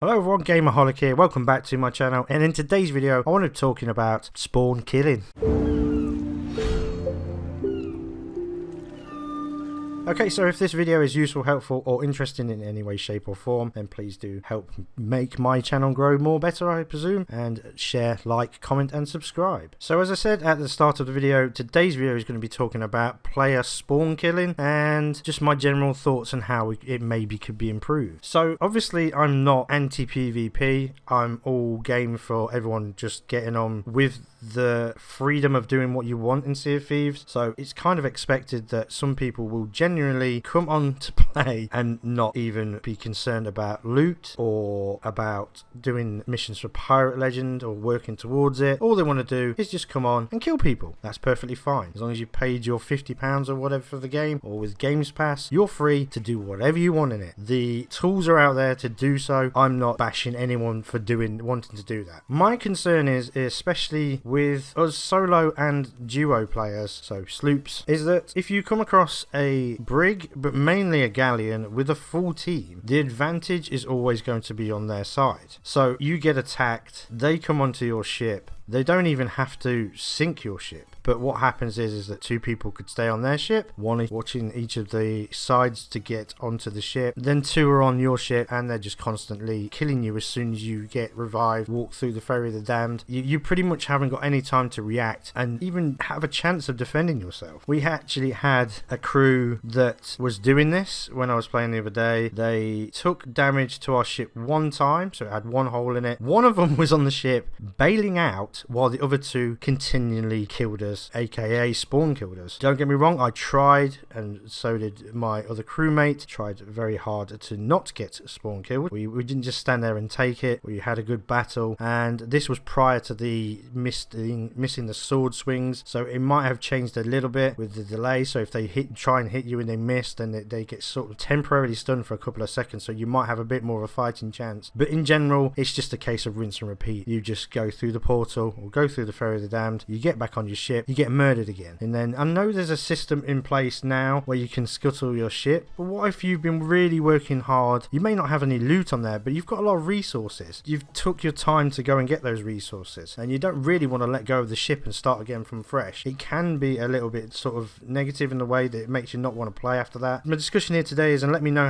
Hello everyone, Gameaholik here, welcome back to my channel, and in today's video I want to be talking about spawn killing. Okay, so if this video is useful, helpful or interesting in any way, shape or form, then please do help make my channel grow more better, I presume, and share, like, comment and subscribe. So as I said at the start of the video, today's video is going to be talking about player spawn killing and just my general thoughts on how it maybe could be improved. So obviously I'm not anti-PvP, I'm all game for everyone just getting on with the freedom of doing what you want in Sea of Thieves, so it's kind of expected that some people will genuinely come on to play and not even be concerned about loot or about doing missions for Pirate Legend or working towards it. All they want to do is just come on and kill people. That's perfectly fine. As long as you paid your £50 or whatever for the game, or with Games Pass, you're free to do whatever you want in it. The tools are out there to do so. I'm not bashing anyone for wanting to do that. My concern is, especially with us solo and duo players, so sloops, is that if you come across a brig, but mainly a galleon, with a full team, the advantage is always going to be on their side. So you get attacked, they come onto your ship, they don't even have to sink your ship. But what happens is that two people could stay on their ship, one is watching each of the sides to get onto the ship, then two are on your ship and they're just constantly killing you as soon as you get revived, walk through the Ferry of the Damned. You pretty much haven't got any time to react and even have a chance of defending yourself. We actually had a crew that was doing this when I was playing the other day. They took damage to our ship one time, so it had one hole in it. One of them was on the ship bailing out while the other two continually killed us, aka spawn killed us. Don't get me wrong, I tried, and so did my other crewmate, tried very hard to not get spawn killed. We didn't just stand there and take it. We had a good battle, and this was prior to the missing the sword swings, so it might have changed a little bit with the delay. So if they try and hit you and they miss, then they get sort of temporarily stunned for a couple of seconds, so you might have a bit more of a fighting chance. But in general, it's just a case of rinse and repeat. You just go through the portal or go through the Ferry of the Damned, you get back on your ship, you get murdered again. And then I know there's a system in place now where you can scuttle your ship, but what if you've been really working hard? You may not have any loot on there, but you've got a lot of resources. You've took your time to go and get those resources, and you don't really want to let go of the ship and start again from fresh. It can be a little bit sort of negative in the way that it makes you not want to play after that. My discussion here today is, and let me know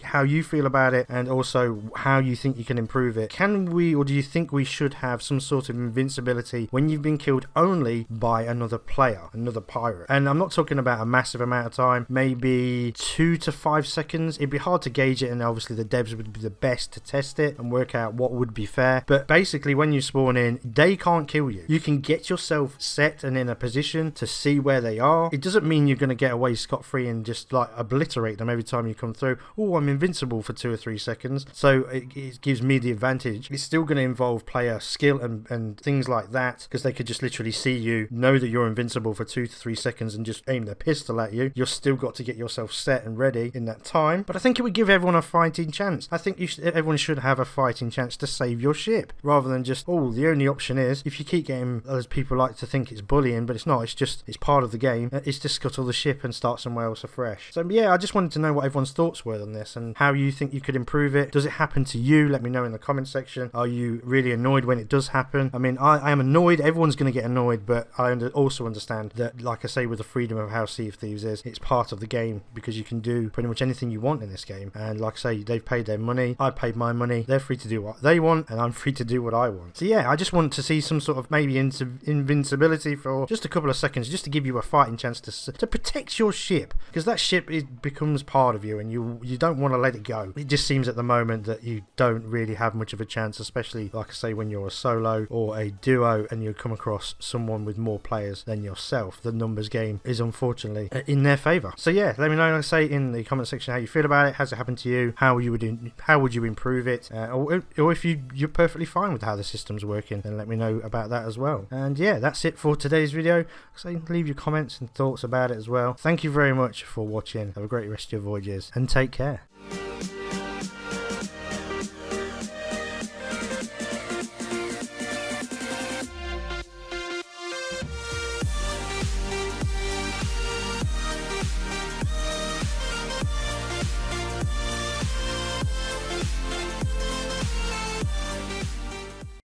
how you feel about it, and also how you think you can improve it. Can we, or do you think we should have some sort of invincibility when you've been killed only by another player, another pirate? And I'm not talking about a massive amount of time, maybe 2 to 5 seconds. It'd be hard to gauge it, and obviously the devs would be the best to test it and work out what would be fair. But basically, when you spawn in, they can't kill you. You can get yourself set and in a position to see where they are. It doesn't mean you're going to get away scot-free and just like obliterate them every time you come through. Oh, I'm invincible for 2 or 3 seconds, so it gives me the advantage. It's still going to involve player skill and things like that, because they could just literally see you, know that you're invincible for 2 to 3 seconds and just aim their pistol at you. You've still got to get yourself set and ready in that time, but I think it would give everyone a fighting chance. I think everyone should have a fighting chance to save your ship, rather than just, oh, the only option is, if you keep getting, as people like to think, it's bullying, but it's not, it's part of the game, is to scuttle the ship and start somewhere else afresh. So yeah, I just wanted to know what everyone's thoughts were on this and how you think you could improve it. Does it happen to you? Let me know in the comment section. Are you really annoyed when it does happen? I mean, I am annoyed. Everyone's going to get annoyed, but I also understand that, like I say, with the freedom of how Sea of Thieves is, it's part of the game, because you can do pretty much anything you want in this game. And like I say, they've paid their money, I paid my money, they're free to do what they want, and I'm free to do what I want. So yeah, I just want to see some sort of maybe invincibility for just a couple of seconds, just to give you a fighting chance to protect your ship, because that ship becomes part of you, and you don't want to let it go. It just seems at the moment that you don't really have much of a chance, especially like I say when you're a solo or a duo and you come across someone with more players than yourself. The numbers game is unfortunately in their favour. So yeah, let me know, like I say, in the comment section how you feel about it. Has it happened to you? How would you improve it? Or if you're perfectly fine with how the system's working, then let me know about that as well. And yeah, that's it for today's video. So leave your comments and thoughts about it as well. Thank you very much for watching. Have a great rest of your voyages and take care.